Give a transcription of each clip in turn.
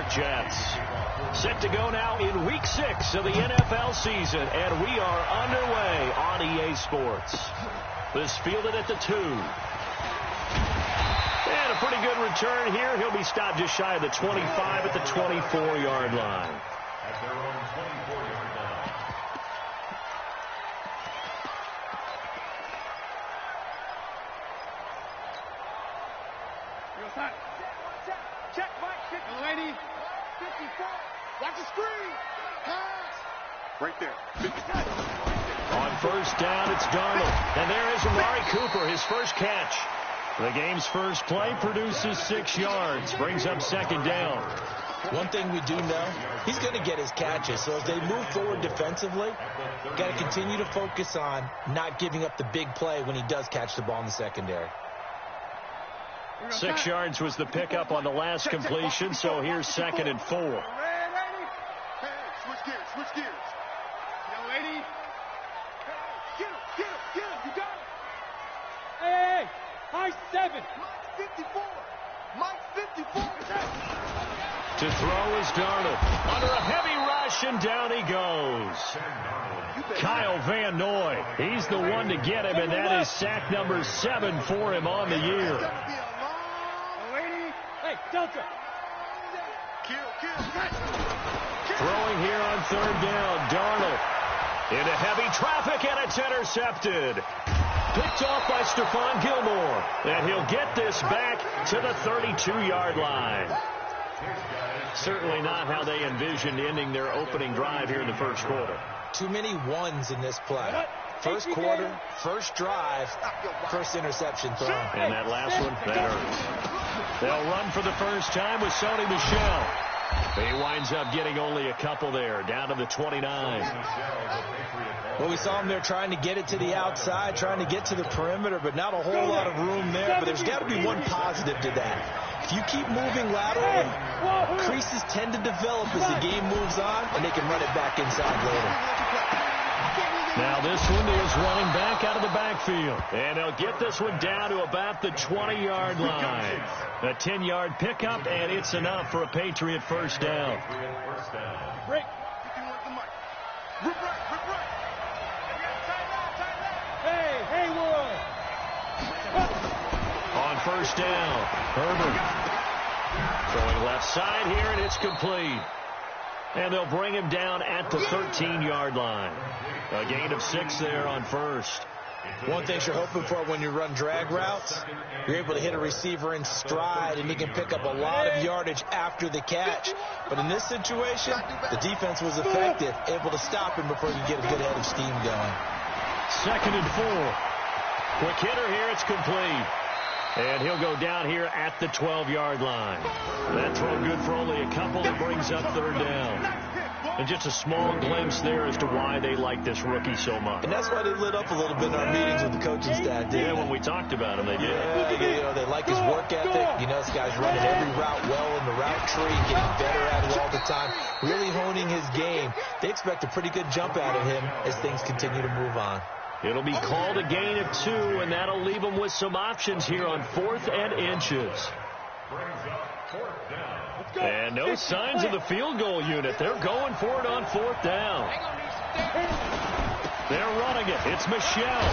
York Jets. Set to go now in Week 6 of the NFL season, and we are underway on EA Sports. This fielded at the 2. And a pretty good return here. He'll be stopped just shy of the 25 at the 24-yard line. At their own 24-yard line. Check, Mike. Lady. 54. Watch the screen. Pass. Right there. 55. On first down, it's Darnold. And there is Amari Cooper, his first catch. The game's first play produces 6 yards, brings up second down. One thing we do know, he's going to get his catches. So as they move forward defensively, got to continue to focus on not giving up the big play when he does catch the ball in the secondary. 6 yards was the pickup on the last completion, so here's 2nd and 4. Hey, switch gears. Yo, lady. Get him. You got him. Hey, high 7. Mike 54. To throw is Darnold. Under a heavy rush, and down he goes. Kyle Van Noy. He's the one to get him, and that is sack number 7 for him on the year. Hey, Delta. Throwing here on 3rd down. Darnold into heavy traffic, and it's intercepted. Picked off by Stephon Gilmore. And he'll get this back to the 32-yard line. Certainly not how they envisioned ending their opening drive here in the first quarter. Too many ones in this play. First quarter, first drive, first interception thrown. And that last one, that hurts. They'll run for the first time with Sony Michel. He winds up getting only a couple there, down to the 29. Well, we saw him there trying to get it to the outside, trying to get to the perimeter, but not a whole lot of room there. But there's got to be one positive to that. If you keep moving laterally, creases tend to develop as the game moves on, and they can run it back inside later. Now this one is running back out of the backfield. And they'll get this one down to about the 20-yard line. A 10-yard pickup, and it's enough for a Patriot first down. Break. Hey, Haywood. On first down, Herbert. Throwing left side here, and it's complete. And they'll bring him down at the 13-yard line. A gain of 6 there on first. One thing you're hoping for when you run drag routes, you're able to hit a receiver in stride, and he can pick up a lot of yardage after the catch. But in this situation, the defense was effective, able to stop him before you get a good head of steam going. 2nd and 4. Quick hitter here, it's complete. And he'll go down here at the 12-yard line. That throw good for only a couple. That brings up 3rd down. And just a small glimpse there as to why they like this rookie so much. And that's why they lit up a little bit in our meetings with the coaching staff. Yeah, when we talked about him, they did. Yeah, they like his work ethic. You know, this guy's running every route well in the route tree, getting better at it all the time, really honing his game. They expect a pretty good jump out of him as things continue to move on. It'll be called a gain of 2, and that'll leave them with some options here on 4th and inches. And no signs of the field goal unit. They're going for it on 4th down. They're running it. It's Michel.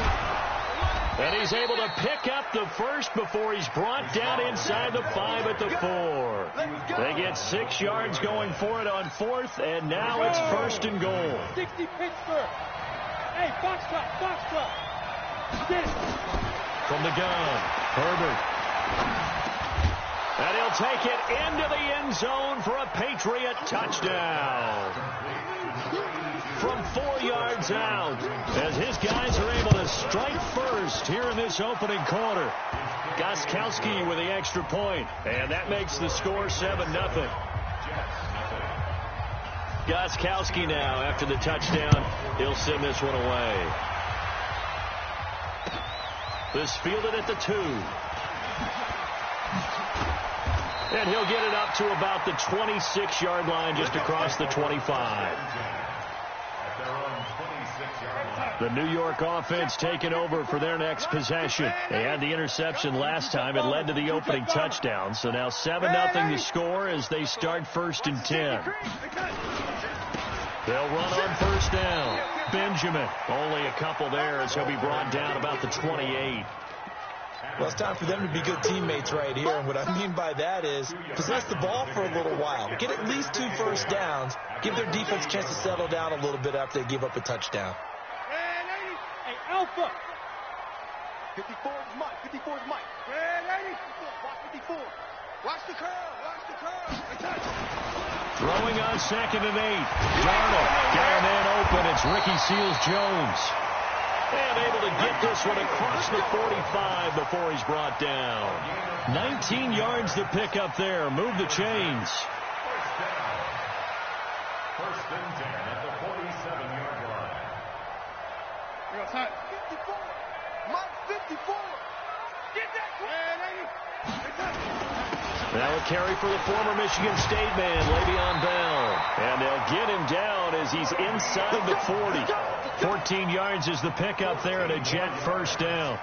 And he's able to pick up the first before he's brought down inside the 5 at the 4. They get 6 yards going for it on 4th, and now it's 1st and goal. 60 Pittsburgh. Hey, box club. Get it. From the gun, Herbert. And he'll take it into the end zone for a Patriot touchdown. From 4 yards out, as his guys are able to strike first here in this opening quarter. Gostkowski with the extra point, and that makes the score 7-0. Gostkowski now, after the touchdown, he'll send this one away. This fielded at the 2. And he'll get it up to about the 26-yard line, just across the 25. At their own 26 The New York offense taking over for their next possession. They had the interception last time. It led to the opening touchdown. So now 7-0 the score as they start 1st and 10. They'll run on 1st down. Benjamin, only a couple there as he'll be brought down about the 28. Well, it's time for them to be good teammates right here. And what I mean by that is possess the ball for a little while. Get at least 2 first downs. Give their defense a chance to settle down a little bit after they give up a touchdown. Hey, Alpha. 54 is Mike. 54 is Mike. Watch 54. Watch the curl. Watch the curl. Throwing on 2nd and 8. Darnold got a man open. It's Ricky Seals-Jones. And able to get this one across the 45 before he's brought down. 19 yards to pick up there. Move the chains. First and 10 at the 47-yard line. 54. Mike 54. Get that. Now a carry for the former Michigan State man, Le'Veon Bell. And they'll get him down as he's inside the 40. 14 yards is the pickup there and a Jet 1st down.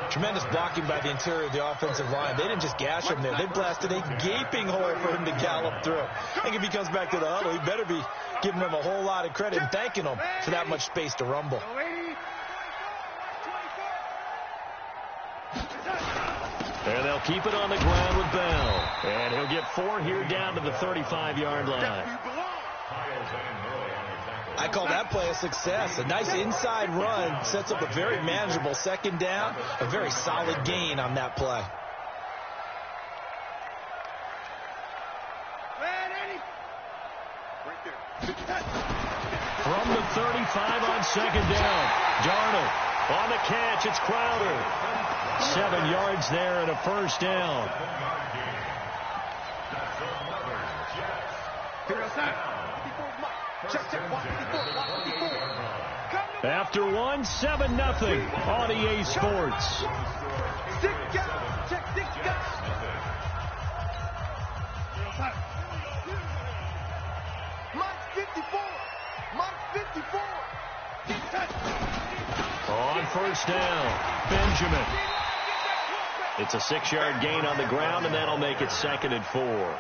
Tremendous blocking by the interior of the offensive line. They didn't just gash him there. They blasted a gaping hole for him to gallop through. I think if he comes back to the huddle, he better be giving him a whole lot of credit and thanking him for that much space to rumble. And they'll keep it on the ground with Bell. And he'll get 4 here down to the 35-yard line. I call that play a success. A nice inside run sets up a very manageable 2nd down. A very solid gain on that play. From the 35 on 2nd down. Darnold on the catch. It's Crowder. 7 yards there and a 1st down. After 1, 7-0 on EA Sports. Mike 54. Mike 54. On 1st down, Benjamin. It's a 6-yard gain on the ground, and that'll make it 2nd and 4.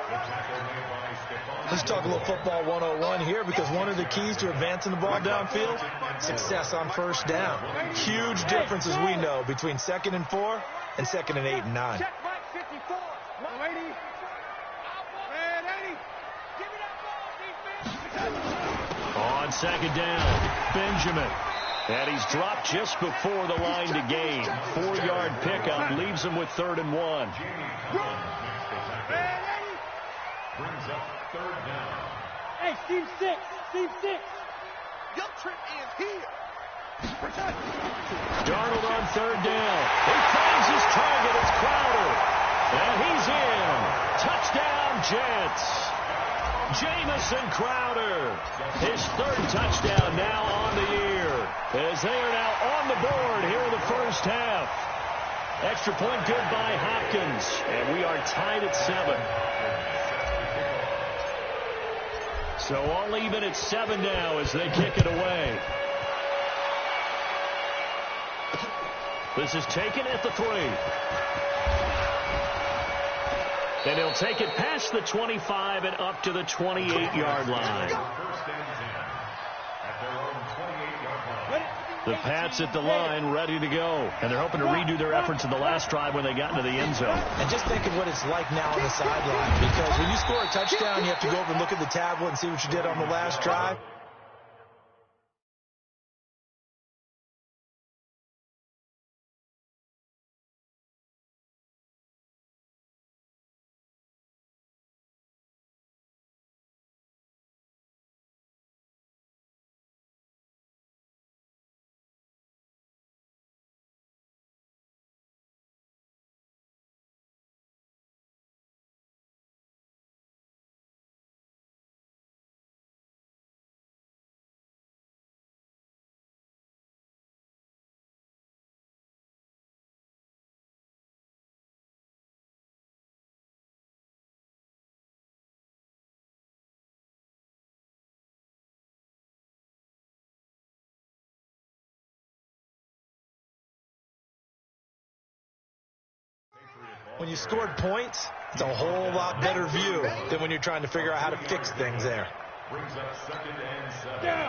Let's talk a little football 101 here, because one of the keys to advancing the ball downfield, success on 1st down. Huge difference, as we know, between 2nd and 4 and 2nd and 8 and 9. Check Mike 54. On 2nd down, Benjamin. And he's dropped just before the line to gain. 4-yard pickup leaves him with 3rd and 1. Brings up 3rd down. Hey, Steve 6. Steve 6. Your trip is here. Darnold on 3rd down. He finds his target. It's Crowder. And he's in. Touchdown, Jets. Jamison Crowder. His 3rd touchdown now on the year, as they are now on the board here in the 1st half. Extra point good by Hopkins. And we are tied at 7. So all even at 7 now as they kick it away. This is taken at the 3. And he'll take it past the 25 and up to the 28-yard line. First and 10 at their own 28-yard line. The Pats at the line, ready to go. And they're hoping to redo their efforts in the last drive when they got into the end zone. And just think of what it's like now on the sideline, because when you score a touchdown, you have to go over and look at the tablet and see what you did on the last drive. when you scored points, it's a whole lot better view than when you're trying to figure out how to fix things there.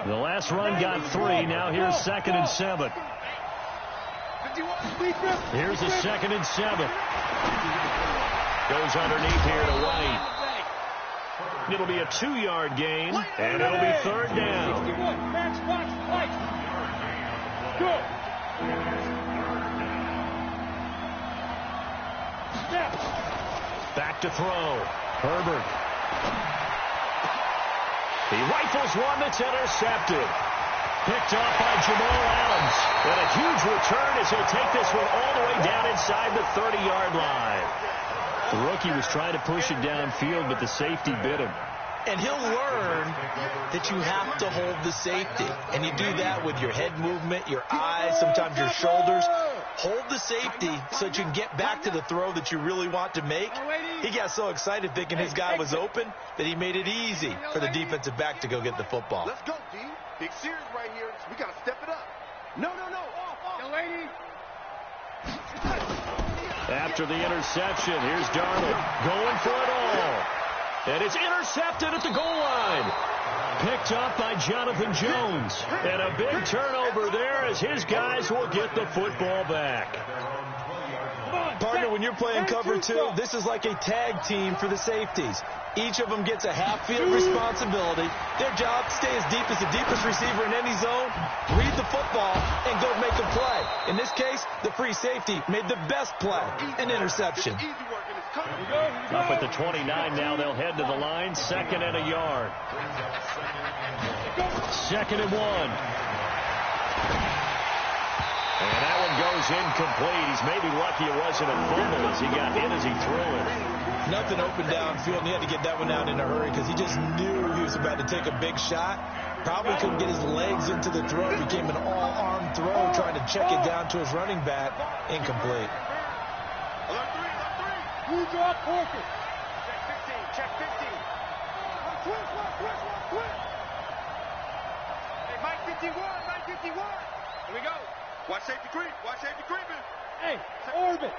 The last run got 3. Now here's 2nd and 7. Here's a 2nd and 7. Goes underneath here to White. It'll be a 2-yard gain, and it'll be 3rd down. Back to throw. Herbert. He rifles one that's intercepted. Picked off by Jamal Adams. And a huge return as he'll take this one all the way down inside the 30-yard line. The rookie was trying to push it downfield, but the safety bit him. And he'll learn that you have to hold the safety. And you do that with your head movement, your eyes, sometimes your shoulders. Hold the safety so that you can get back to the throw that you really want to make. He got so excited thinking his guy was open that he made it easy for the defensive back to go get the football. Let's go, D. Big series right here. We got to step it up. No. Off. Yo, lady. After the interception, here's Darnold going for it all. And it's intercepted at the goal line. Picked up by Jonathan Jones. And a big turnover there as his guys will get the football back. Partner, when you're playing cover 2, this is like a tag team for the safeties. Each of them gets a half-field responsibility. Their job, stay as deep as the deepest receiver in any zone, read the football, and go make a play. In this case, the free safety made the best play, an interception. Up at the 29 now, they'll head to the line. 2nd and a yard. 2nd and 1. And that one goes incomplete. He's maybe lucky it wasn't a fumble as he got hit as he threw it. Nothing open downfield, and he had to get that one out in a hurry because he just knew he was about to take a big shot. Probably couldn't get his legs into the throw. It became an all-arm throw, trying to check it down to his running back. Incomplete. You drop Porter. Check 15. Twist. Hey, Mike 51. Here we go. Watch safety creeping. Hey, Orbit.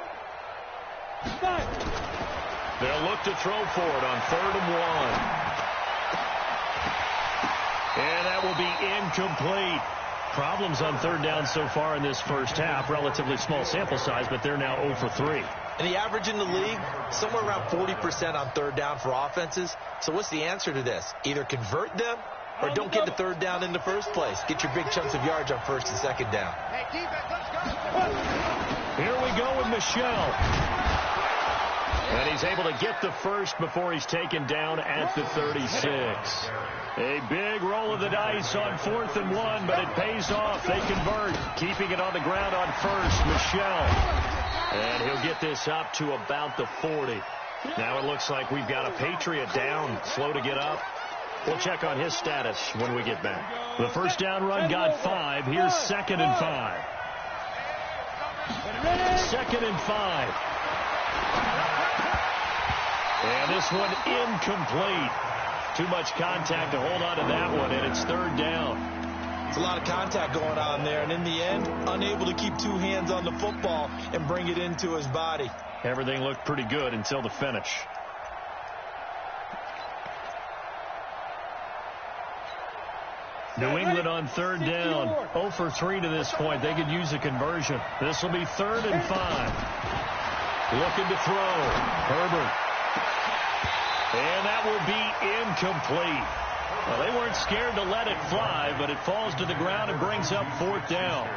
Stop. They'll look to throw for it on 3rd and 1. And that will be incomplete. Problems on 3rd down so far in this first half. Relatively small sample size, but they're now 0 for 3. And the average in the league, somewhere around 40% on 3rd down for offenses. So what's the answer to this? Either convert them or don't get the 3rd down in the first place. Get your big chunks of yards on 1st and 2nd down. Hey, defense, let's go. Here we go with Michel. And he's able to get the first before he's taken down at the 36. A big roll of the dice on 4th and 1, but it pays off. They convert, keeping it on the ground on 1st. Michel. And he'll get this up to about the 40. Now it looks like we've got a Patriot down, slow to get up. We'll check on his status when we get back. The first down run got 5. Here's 2nd and 5. 2nd and 5. And this one incomplete. Too much contact to hold on to that one, and it's 3rd down. It's a lot of contact going on there, and in the end, unable to keep 2 hands on the football and bring it into his body. Everything looked pretty good until the finish. New England on 3rd down. 0 for 3 to this point. They could use a conversion. This will be 3rd and 5. Looking to throw. Herbert. And that will be incomplete. Well, they weren't scared to let it fly, but it falls to the ground and brings up 4th down.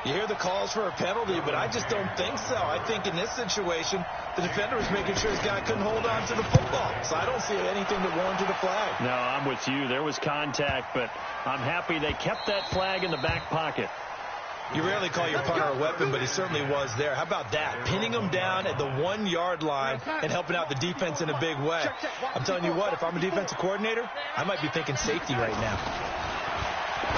You hear the calls for a penalty, but I just don't think so. I think in this situation, the defender was making sure his guy couldn't hold on to the football. So I don't see anything that warranted a flag. No, I'm with you. There was contact, but I'm happy they kept that flag in the back pocket. You rarely call your punter a weapon, but he certainly was there. How about that? Pinning him down at the 1-yard line and helping out the defense in a big way. I'm telling you what, if I'm a defensive coordinator, I might be thinking safety right now.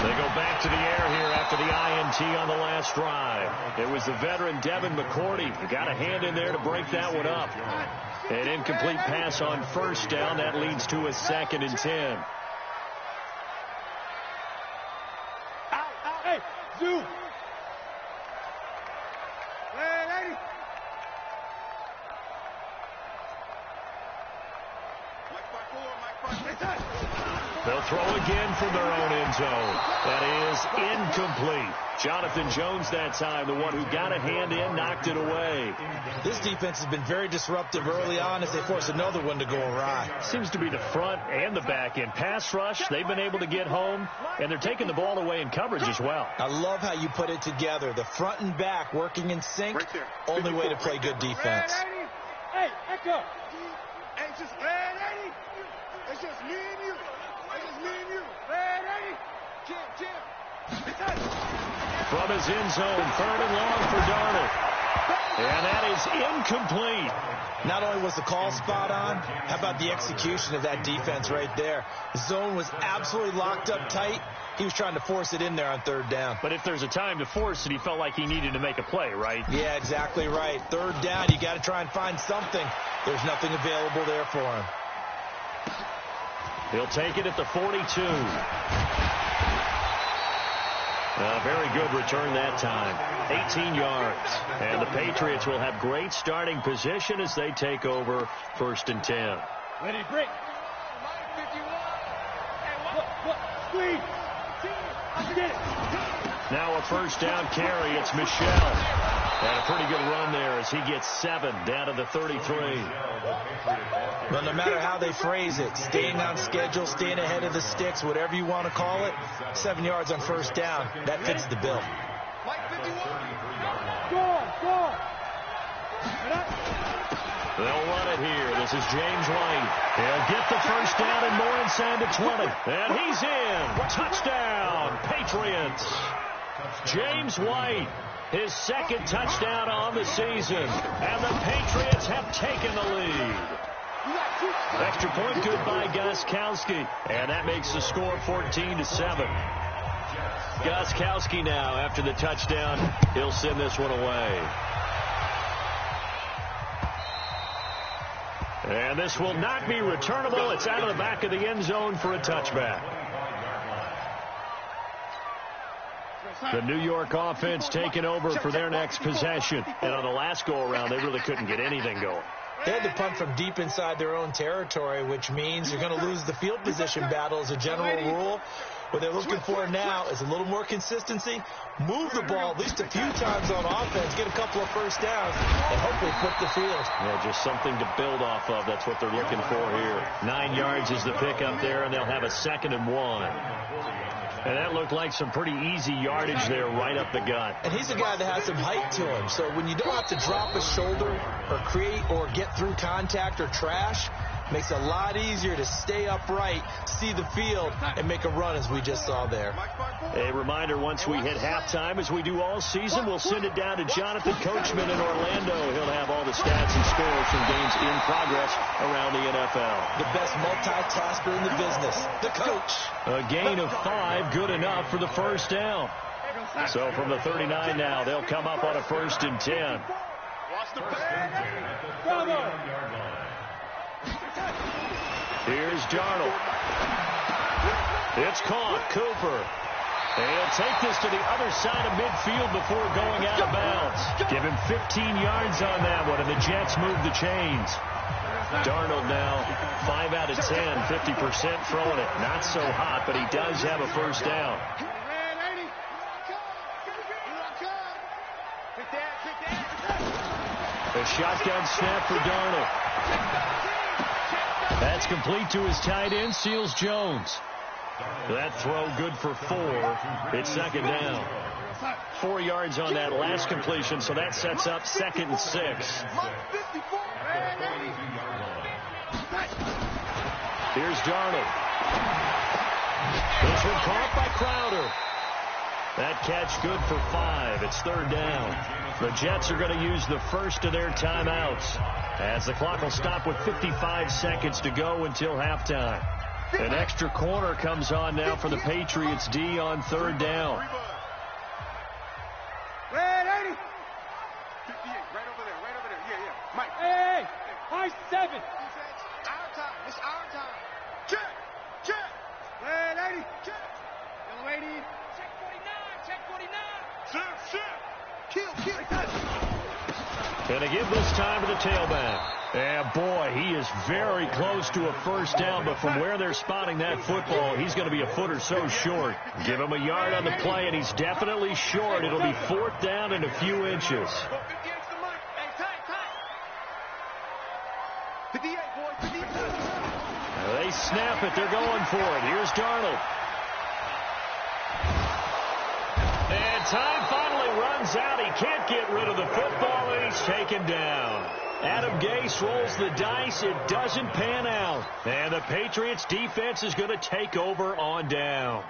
They go back to the air here after the INT on the last drive. It was the veteran Devin McCourty who got a hand in there to break that one up. An incomplete pass on 1st down. That leads to a 2nd and 10. Hey, Zoo. They'll throw again from their own end zone. That is incomplete. Jonathan Jones that time, the one who got a hand in, knocked it away. This defense has been very disruptive early on as they force another one to go awry. Seems to be the front and the back end. Pass rush, they've been able to get home, and they're taking the ball away in coverage as well. I love how you put it together. The front and back working in sync, Right only way to play good defense. Hey, Echo. Hey, just Red 80. It's just me and you. It's just me and you. Red 80. Jim. It's us. From his end zone, 3rd and long for Darnold. And that is incomplete. Not only was the call spot on, how about the execution of that defense right there? The zone was absolutely locked up tight. He was trying to force it in there on 3rd down. But if there's a time to force it, he felt like he needed to make a play, right? Yeah, exactly right. 3rd down, you got to try and find something. There's nothing available there for him. He'll take it at the 42. A very good return that time. 18 yards. And the Patriots will have great starting position as they take over 1st and 10. Ready, break. Look, squeeze. Get it. Now a 1st down carry. It's Michel. And a pretty good run there as he gets 7 down to the 33. Well, no matter how they phrase it, staying on schedule, staying ahead of the sticks, whatever you want to call it, 7 yards on 1st down, that fits the bill. Go. They'll run it here. This is James White. He'll get the 1st down and more inside the 20. And he's in. Touchdown, Patriots. James White, his 2nd touchdown on the season. And the Patriots have taken the lead. Extra point good by Gostkowski. And that makes the score 14-7. Gostkowski now, after the touchdown, he'll send this one away. And this will not be returnable. It's out of the back of the end zone for a touchback. The New York offense taking over for their next possession. And on the last go-around, they really couldn't get anything going. They had to punt from deep inside their own territory, which means you're going to lose the field position battle as a general rule. What they're looking for now is a little more consistency, move the ball at least a few times on offense, get a couple of 1st downs, and hopefully flip the field. Yeah, just something to build off of. That's what they're looking for here. 9 yards is the pickup there, and they'll have a 2nd and 1. And that looked like some pretty easy yardage there right up the gut. And he's a guy that has some height to him, so when you don't have to drop a shoulder or create or get through contact or trash, makes it a lot easier to stay upright, see the field, and make a run as we just saw there. A reminder, once we hit halftime, as we do all season, we'll send it down to Jonathan Coachman in Orlando. He'll have all the stats and scores from games in progress around the NFL. The best multitasker in the business, the coach. A gain of 5, good enough for the 1st down. So from the 39 now, they'll come up on a 1st and 10. Bravo. Here's Darnold. It's caught. Cooper. And he'll take this to the other side of midfield before going out of bounds. Give him 15 yards on that one, and the Jets move the chains. Darnold now 5 out of 10, 50% throwing it. Not so hot, but he does have a 1st down. A shotgun snap for Darnold. That's complete to his tight end, Seals Jones. That throw good for 4. It's 2nd down. 4 yards on that last completion, so that sets up 2nd and 6. Here's Darnold. This one caught by Crowder. That catch good for 5. It's 3rd down. The Jets are going to use the first of their timeouts as the clock will stop with 55 seconds to go until halftime. An extra corner comes on now for the Patriots D on 3rd down. Red 80. 58, right over there. Yeah. Mike. Hey, high 7. Our time. It's our time. Check. Red 80. Check. Yellow 80. Check 49. Shit. Kill. And they give this time to the tailback. And boy, he is very close to a first down, but from where they're spotting that football, he's going to be a foot or so short. Give him a yard on the play, and he's definitely short. It'll be 4th down and a few inches. They snap it. They're going for it. Here's Darnold. And time finally runs out. He can't get rid of the football, and he's taken down. Adam Gase rolls the dice. It doesn't pan out. And the Patriots defense is going to take over on downs.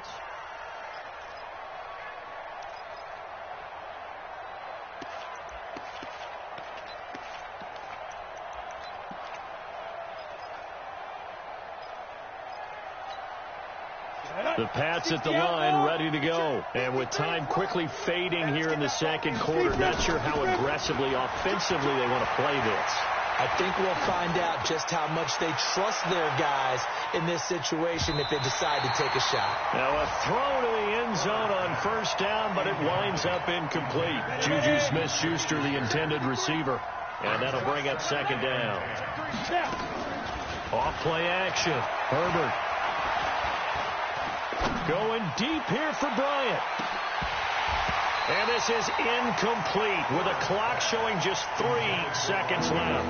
The Pats at the line, ready to go. And with time quickly fading here in the second quarter, not sure how aggressively, offensively they want to play this. I think we'll find out just how much they trust their guys in this situation if they decide to take a shot. Now a throw to the end zone on first down, but it winds up incomplete. Juju Smith-Schuster, the intended receiver. And that'll bring up second down. Off play action. Herbert. Going deep here for Bryant. And this is incomplete with a clock showing just 3 seconds left.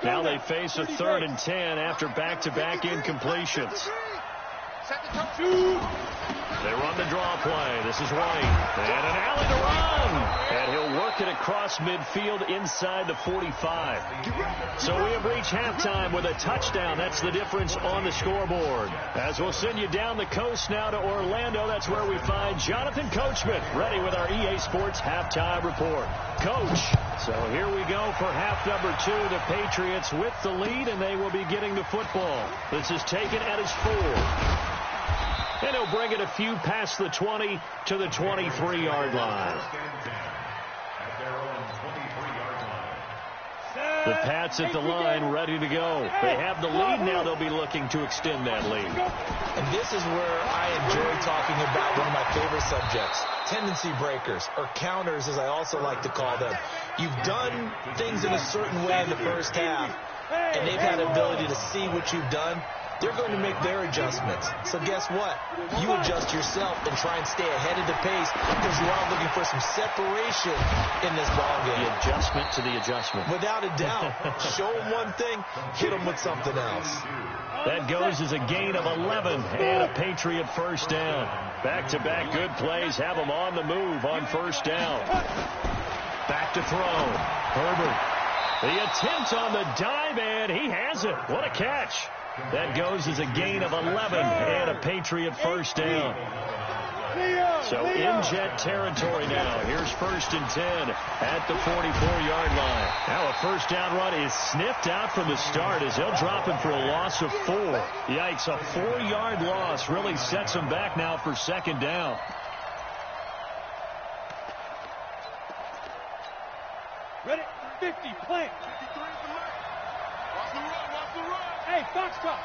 Now they face a 3rd and 10 after back-to-back incompletions. They run the draw play. This is White. And an alley to run. And he'll work it across midfield inside the 45. So we have reached halftime with a touchdown. That's the difference on the scoreboard. As we'll send you down the coast now to Orlando, that's where we find Jonathan Coachman ready with our EA Sports halftime report. Coach, so here we go for half number 2. The Patriots with the lead, and they will be getting the football. This is taken at his 4. And he'll bring it a few past the 20 to the 23-yard line. The Pats at the line, ready to go. They have the lead now. They'll be looking to extend that lead. And this is where I enjoy talking about one of my favorite subjects, tendency breakers, or counters, as I also like to call them. You've done things in a certain way in the first half, and they've had the ability to see what you've done. They're going to make their adjustments. So guess what? You adjust yourself and try and stay ahead of the pace because you are looking for some separation in this ballgame. The adjustment to the adjustment. Without a doubt. Show them one thing, hit them with something else. That goes as a gain of 11 and a Patriot first down. Back-to-back good plays have them on the move on first down. Back to throw. Herbert. The attempt on the dive, and he has it. What a catch. That goes as a gain of 11 and a Patriot first down. So in Jet territory now. Here's 1st and 10 at the 44-yard line. Now a first down run is sniffed out from the start as they'll drop him for a loss of 4. Yikes, a 4-yard loss really sets them back now for second down. Ready? 50, plant. Hey, Foxtrot.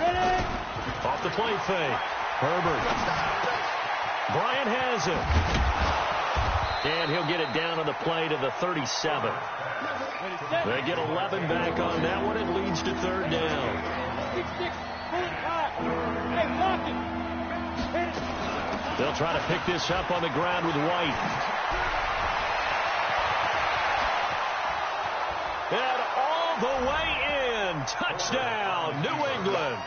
Ready? Off the play fake. Herbert. Bryant has it. And he'll get it down on the play to the 37. They get 11 back on that one. It leads to 3rd down. 6-6, hey, lock it. They'll try to pick this up on the ground with White. And all the way in. Touchdown, New England.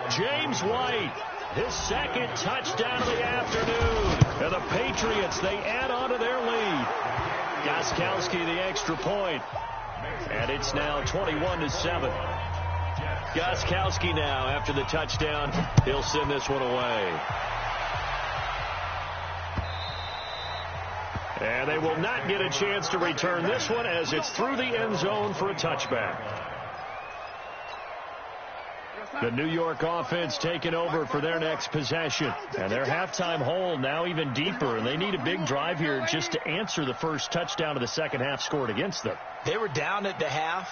James White, his 2nd touchdown of the afternoon. And the Patriots, they add on to their lead. Gostkowski, the extra point. And it's now 21-7. Gostkowski now, after the touchdown, he'll send this one away. And they will not get a chance to return this one as it's through the end zone for a touchback. The New York offense taking over for their next possession. And their halftime hole now even deeper. And they need a big drive here just to answer the first touchdown of the second half scored against them. They were down at the half.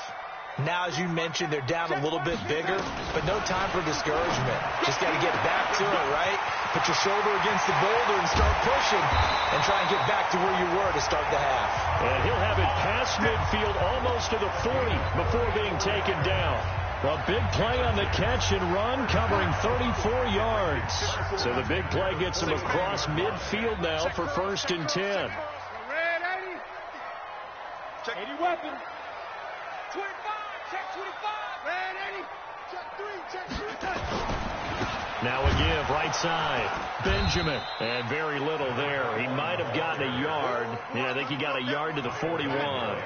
Now, as you mentioned, they're down a little bit bigger, but no time for discouragement. Just got to get back to it, right? Put your shoulder against the boulder and start pushing and try and get back to where you were to start the half. And he'll have it past midfield almost to the 40 before being taken down. A big play on the catch and run, covering 34 yards. So the big play gets him across midfield now for 1st and 10. Red 80. 80 weapon. 25. Check 25. Red 80. Check 3. Check 3. Now a give, right side. Benjamin. And very little there. He might have gotten a yard. Yeah, I think he got a yard to the 41.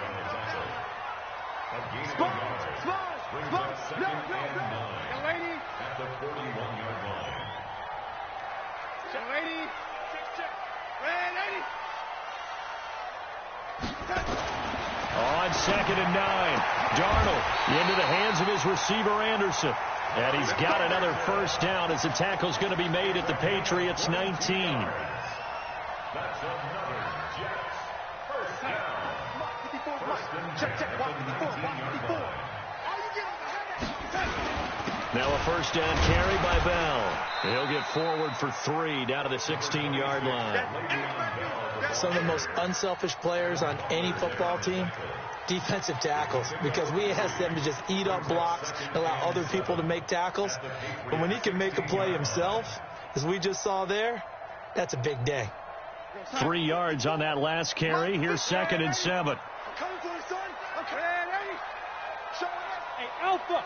Young lady. At the 41-yard line. Young lady. Check. Red 80. On 2nd and 9. Darnold into the hands of his receiver, Anderson. And he's got another 1st down as the tackle's going to be made at the Patriots 19. That's another Jets. 1st down. 1st and 10 at the 19-yard line. Now a 1st down carry by Bell. He'll get forward for 3 down to the 16-yard line. Some of the most unselfish players on any football team, defensive tackles, because we ask them to just eat up blocks and allow other people to make tackles. But when he can make a play himself, as we just saw there, that's a big day. 3 yards on that last carry. Here's 2nd and 7. I'm coming for you, son. I'm coming. Ready? Show up. Hey, Alpha.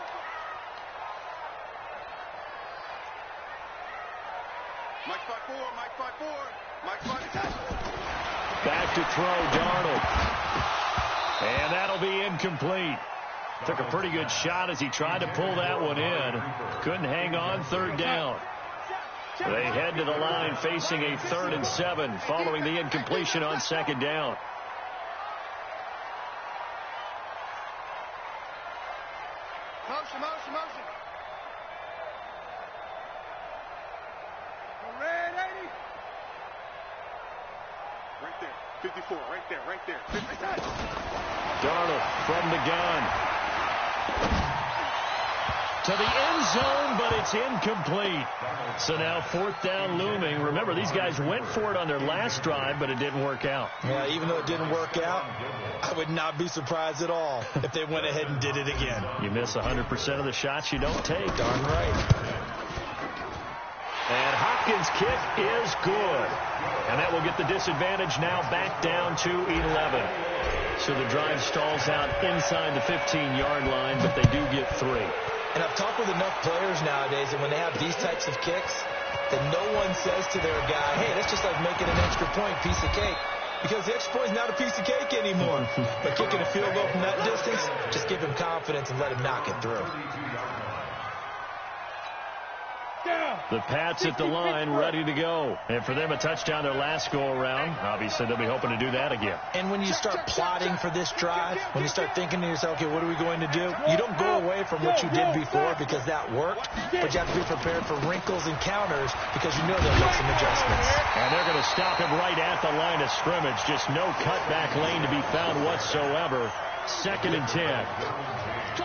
Mike 5-4. Mike 5-4. Mike 5-4. Back to throw, Darnold. And that'll be incomplete. Took a pretty good shot as he tried to pull that one in. Couldn't hang on, 3rd down. They head to the line facing a 3rd and 7 following the incompletion on 2nd down. Motion. Red 80. Right there. 54. Right there. Darnold from the gun. To the end zone, but it's incomplete. So now 4th down looming. Remember, these guys went for it on their last drive, but it didn't work out. Yeah, even though it didn't work out, I would not be surprised at all if they went ahead and did it again. You miss 100% of the shots you don't take. Darn right. And Hopkins' kick is good. And that will get the disadvantage now back down to 11. So the drive stalls out inside the 15-yard line, but they do get 3. And I've talked with enough players nowadays that when they have these types of kicks, that no one says to their guy, hey, that's just like making an extra point, piece of cake. Because the extra point is not a piece of cake anymore. But kicking a field goal from that distance, just give him confidence and let him knock it through. The Pats at the line, ready to go. And for them, a touchdown their last go-around. Obviously, they'll be hoping to do that again. And when you start plotting for this drive, when you start thinking to yourself, okay, what are we going to do? You don't go away from what you did before because that worked, but you have to be prepared for wrinkles and counters because you know they'll make some adjustments. And they're going to stop him right at the line of scrimmage. Just no cutback lane to be found whatsoever. 2nd and 10.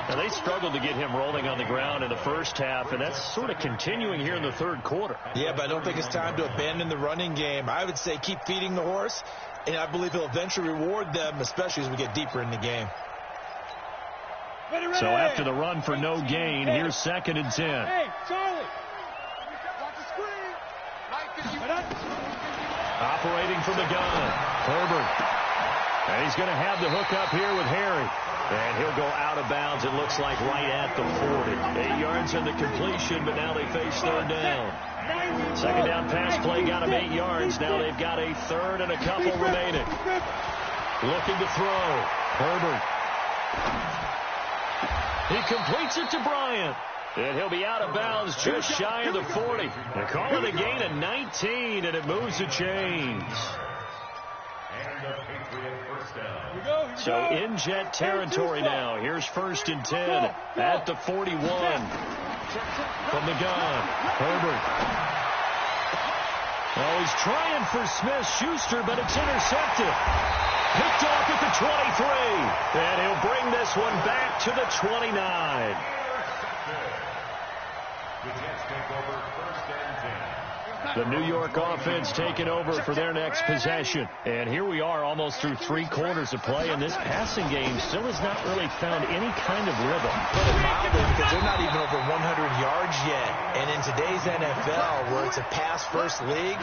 Now, they struggled to get him rolling on the ground in the first half, and that's sort of continuing here in the 3rd quarter. Yeah, but I don't think it's time to abandon the running game. I would say keep feeding the horse, and I believe he'll eventually reward them, especially as we get deeper in the game. So after the run for no gain, here's 2nd and 10. Hey, Charlie. Watch the screen. Operating from the gun, Herbert. And he's going to have the hook up here with Harry. And he'll go out of bounds, it looks like, right at the 40. 8 yards in the completion, but now they face 3rd down. 2nd down pass play got him 8 yards. Now they've got a 3rd and a couple remaining. Looking to throw. Herbert. He completes it to Bryant. And he'll be out of bounds just shy of the 40. They call it a gain of 19, and it moves the chains. So in Jet territory now. Here's 1st and 10 at the 41. From the gun, Herbert. Oh, he's trying for Smith-Schuster, but it's intercepted. Picked off at the 23. And he'll bring this one back to the 29. The Jets take over 1st and 10. The New York offense taking over for their next possession. And here we are almost through 3 quarters of play, and this passing game still has not really found any kind of rhythm. Put it mildly, because they're not even over 100 yards yet. And in today's NFL, where it's a pass-first league,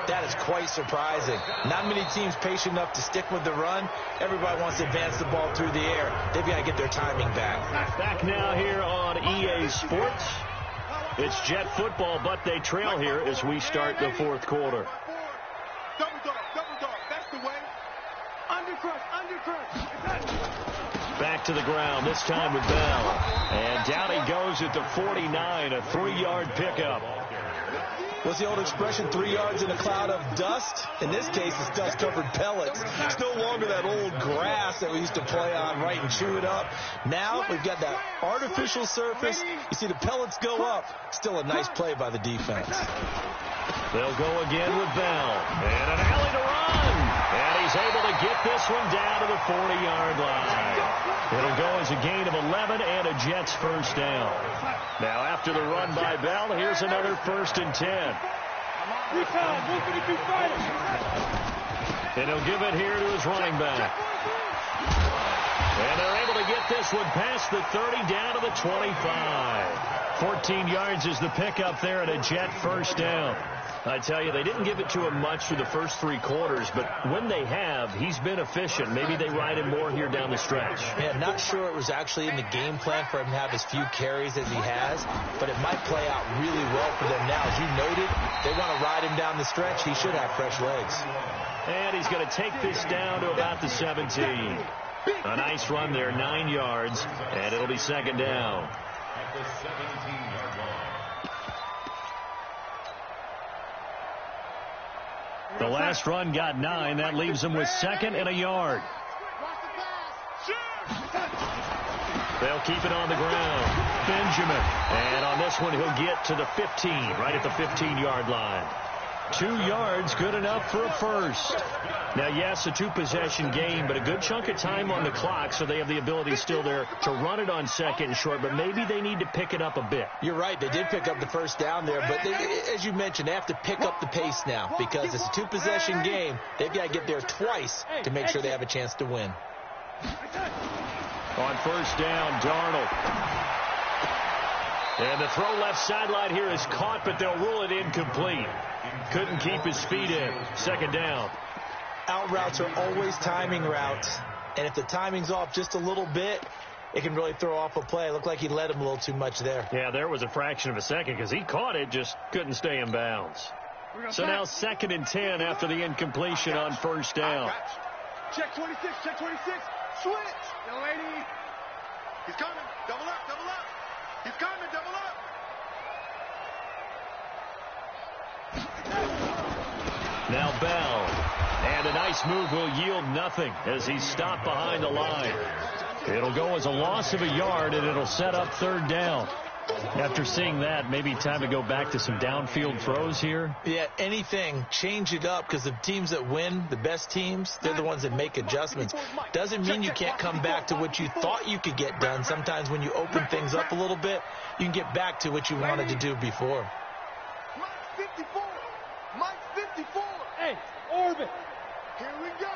that is quite surprising. Not many teams patient enough to stick with the run. Everybody wants to advance the ball through the air. They've got to get their timing back. Back now here on EA Sports. It's Jet football, but they trail here as we start the 4th quarter. Double dog, that's the way. Undercrush. Back to the ground, this time with Bell. And down he goes at the 49, a 3-yard pickup. What's the old expression, 3 yards in a cloud of dust? In this case, it's dust-covered pellets. It's no longer that old grass that we used to play on, right, and chew it up. Now we've got that artificial surface. You see the pellets go up. Still a nice play by the defense. They'll go again with Bell. And an alley to run. And he's able to get this one down to the 40-yard line. It'll go as a gain of 11 and a Jets first down. Now after the run by Bell, here's another 1st and 10. And he'll give it here to his running back. And they're able to get this one past the 30 down to the 25. 14 yards is the pickup there at a Jet first down. I tell you, they didn't give it to him much through the first 3 quarters, but when they have, he's been efficient. Maybe they ride him more here down the stretch. Yeah, not sure it was actually in the game plan for him to have as few carries as he has, but it might play out really well for them now. As you noted, they want to ride him down the stretch. He should have fresh legs. And he's going to take this down to about the 17. A nice run there, 9 yards, and it'll be 2nd down. At the 17-yard line. The last run got 9. That leaves him with 2nd and a yard. They'll keep it on the ground. Benjamin. And on this one, he'll get to the 15, right at the 15-yard line. 2 yards, good enough for a first. Now, yes, a 2-possession game, but a good chunk of time on the clock, so they have the ability still there to run it on 2nd and short, but maybe they need to pick it up a bit. You're right. They did pick up the first down there, but as you mentioned, they have to pick up the pace now because it's a 2-possession game. They've got to get there twice to make sure they have a chance to win. On first down, Darnold. And the throw left sideline here is caught, but they'll rule it incomplete. Couldn't keep his feet in. 2nd down. Out routes are always timing routes, and if the timing's off just a little bit, it can really throw off a play. It looked like he led him a little too much there. Yeah, there was a fraction of a second because he caught it, just couldn't stay in bounds. So now 2nd and 10 after the incompletion on first down. Check 26, switch. Young lady. He's coming. Double up. He's coming, double up. Now Bell. And a nice move will yield nothing as he's stopped behind the line. It'll go as a loss of a yard, and it'll set up 3rd down. After seeing that, maybe time to go back to some downfield throws here. Yeah, anything. Change it up because the teams that win, the best teams, they're the ones that make adjustments. Doesn't mean you can't come back to what you thought you could get done. Sometimes when you open things up a little bit, you can get back to what you wanted to do before. Mike 54. Hey, orbit. Here we go.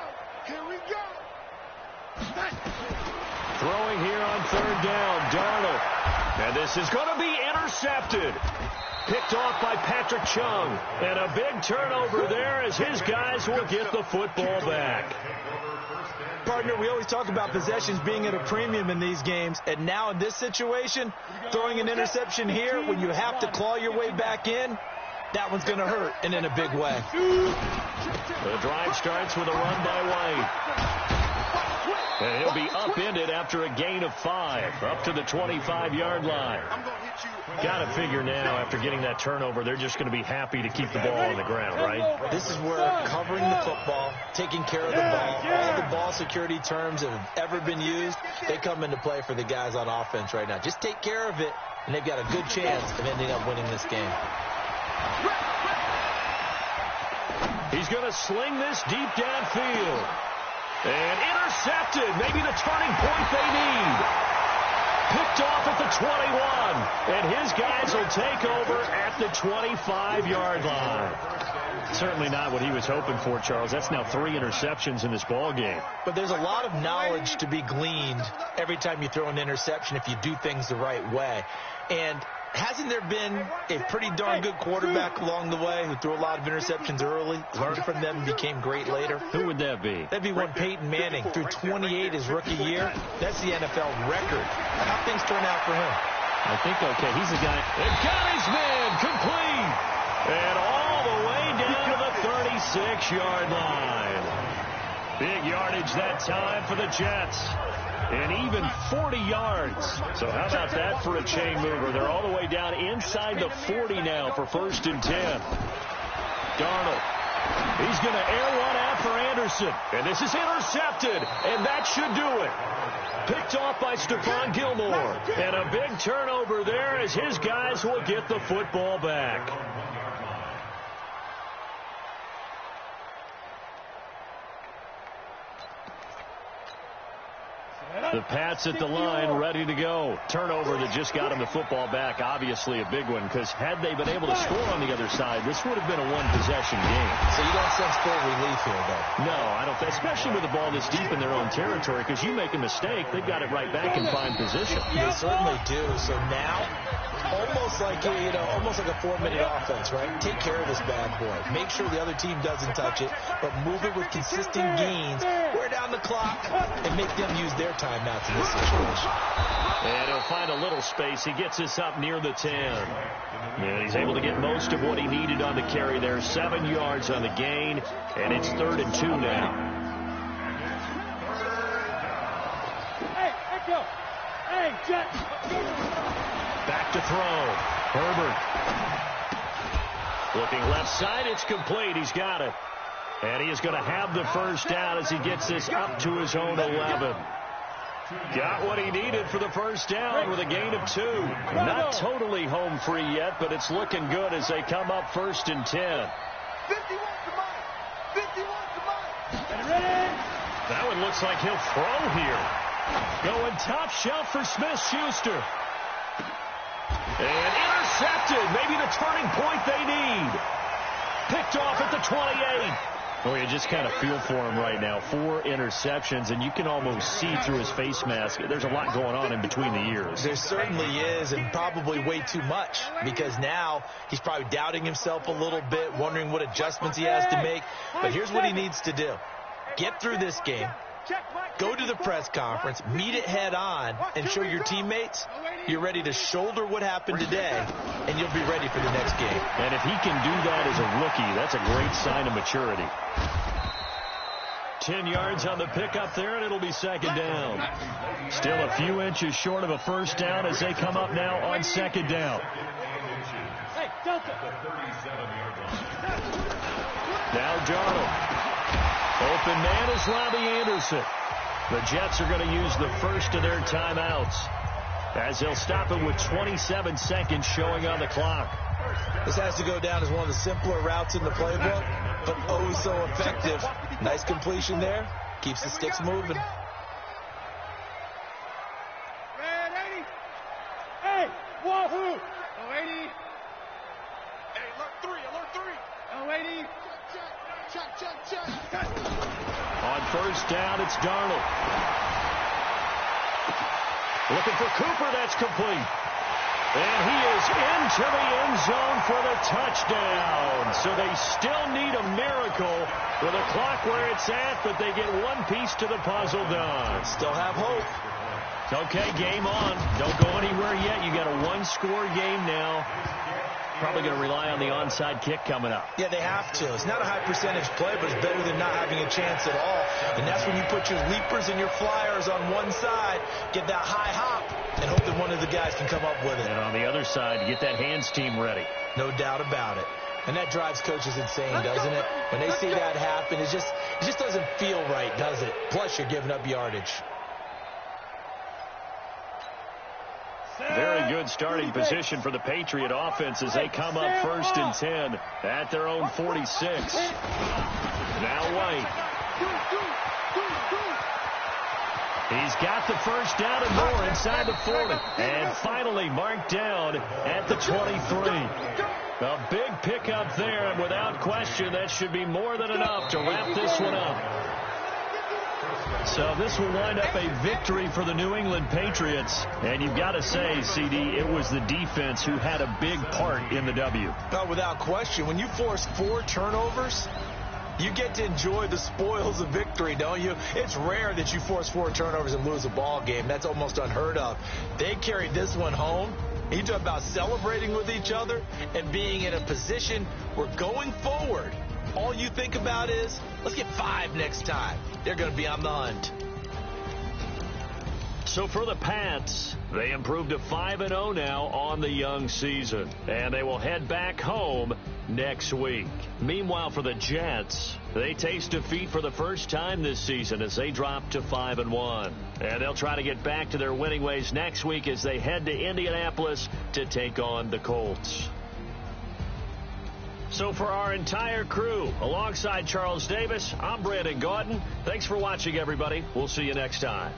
Throwing here on 3rd down, Darnold. And this is going to be intercepted. Picked off by Patrick Chung. And a big turnover there as his guys will get the football back. Partner, we always talk about possessions being at a premium in these games. And now in this situation, throwing an interception here when you have to claw your way back in, that one's going to hurt, and in a big way. The drive starts with a run by White. And he'll be upended after a gain of 5, up to the 25-yard line. Got to figure now, after getting that turnover, they're just going to be happy to keep the ball on the ground, right? This is where covering the football, taking care of the ball, all the ball security terms that have ever been used, they come into play for the guys on offense right now. Just take care of it, and they've got a good chance of ending up winning this game. He's going to sling this deep downfield. And intercepted. Maybe the turning point they need. Picked off at the 21. And his guys will take over at the 25-yard line. Certainly not what he was hoping for, Charles. That's now 3 interceptions in this ball game. But there's a lot of knowledge to be gleaned every time you throw an interception if you do things the right way. And hasn't there been a pretty darn good quarterback along the way who threw a lot of interceptions early, learned from them, and became great later? Who would that be? That'd be one Peyton Manning. Threw 28 his rookie year. That's the NFL record. How things turn out for him? I think, okay, he's the guy. And got his man complete. And all the way down to the 36-yard line. Big yardage that time for the Jets. And even 40 yards. So how about that for a chain mover? They're all the way down inside the 40 now for 1st and 10. Darnold. He's going to air one out for Anderson. And this is intercepted. And that should do it. Picked off by Stephon Gilmore. And a big turnover there as his guys will get the football back. The Pats at the line, ready to go. Turnover that just got him the football back. Obviously a big one, because had they been able to score on the other side, this would have been a one-possession game. So you don't sense full relief here, though? No, I don't. Especially with the ball this deep in their own territory, because you make a mistake, they've got it right back in fine position. They certainly do. So now, almost like almost like a 4-minute offense, right? Take care of this bad boy. Make sure the other team doesn't touch it, but move it with consistent gains. Wear down the clock and make them use their timeouts in this situation. And he'll find a little space. He gets us up near the 10. And he's able to get most of what he needed on the carry there. 7 yards on the gain, and it's 3rd and 2 now. Hey, Echo. Hey, Jets. Back to throw. Herbert. Looking left side. It's complete. He's got it. And he is going to have the first down as he gets this up to his own 11. Got what he needed for the first down with a gain of 2. Not totally home free yet, but it's looking good as they come up 1st and 10. 51 to mine. 51 to mine. Ready? That one looks like he'll throw here. Going top shelf for Smith-Schuster. And intercepted. Maybe the turning point they need. Picked off at the 28. Well, you just kind of feel for him right now. 4 interceptions, and you can almost see through his face mask. There's a lot going on in between the ears. There certainly is, and probably way too much, because now he's probably doubting himself a little bit, wondering what adjustments he has to make. But here's what he needs to do. Get through this game. Go to the press conference, meet it head on, and show your teammates you're ready to shoulder what happened today, and you'll be ready for the next game. And if he can do that as a rookie, that's a great sign of maturity. 10 yards on the pickup there, and it'll be 2nd down. Still a few inches short of a first down as they come up now on 2nd down. Hey, Delta. Now Darnold. Open man is Robbie Anderson. The Jets are going to use the first of their timeouts as they'll stop it with 27 seconds showing on the clock. This has to go down as one of the simpler routes in the playbook, but oh so effective. Nice completion there. Keeps the sticks moving. Red 80. Hey, Wahoo. 080. Hey, alert 3. Alert 3. 080. Check. On first down, it's Darnold. Looking for Cooper, that's complete. And he is into the end zone for the touchdown. So they still need a miracle with the clock where it's at, but they get one piece to the puzzle done. Still have hope. Okay, game on. Don't go anywhere yet. You got a one-score game now. Probably going to rely on the onside kick coming up. Yeah, they have to. It's not a high percentage play, but it's better than not having a chance at all. And that's when you put your leapers and your flyers on one side, get that high hop, and hope that one of the guys can come up with it. And on the other side, get that hands team ready. No doubt about it. And that drives coaches insane, doesn't it? When they see that happen, it just doesn't feel right, does it? Plus, you're giving up yardage. Very good starting position for the Patriot offense as they come up 1st and 10 at their own 46. Now White. He's got the first down and more inside the 40. And finally marked down at the 23. A big pickup there, and without question, that should be more than enough to wrap this one up. So this will wind up a victory for the New England Patriots. And you've got to say, CD, it was the defense who had a big part in the W. Without question, when you force 4 turnovers, you get to enjoy the spoils of victory, don't you? It's rare that you force 4 turnovers and lose a ball game. That's almost unheard of. They carried this one home. You talk about celebrating with each other and being in a position where going forward, all you think about is, let's get 5 next time. They're going to be on the hunt. So for the Pats, they improved to 5-0 now on the young season. And they will head back home next week. Meanwhile, for the Jets, they taste defeat for the first time this season as they drop to 5-1. And they'll try to get back to their winning ways next week as they head to Indianapolis to take on the Colts. So for our entire crew, alongside Charles Davis, I'm Brandon Gaudin. Thanks for watching, everybody. We'll see you next time.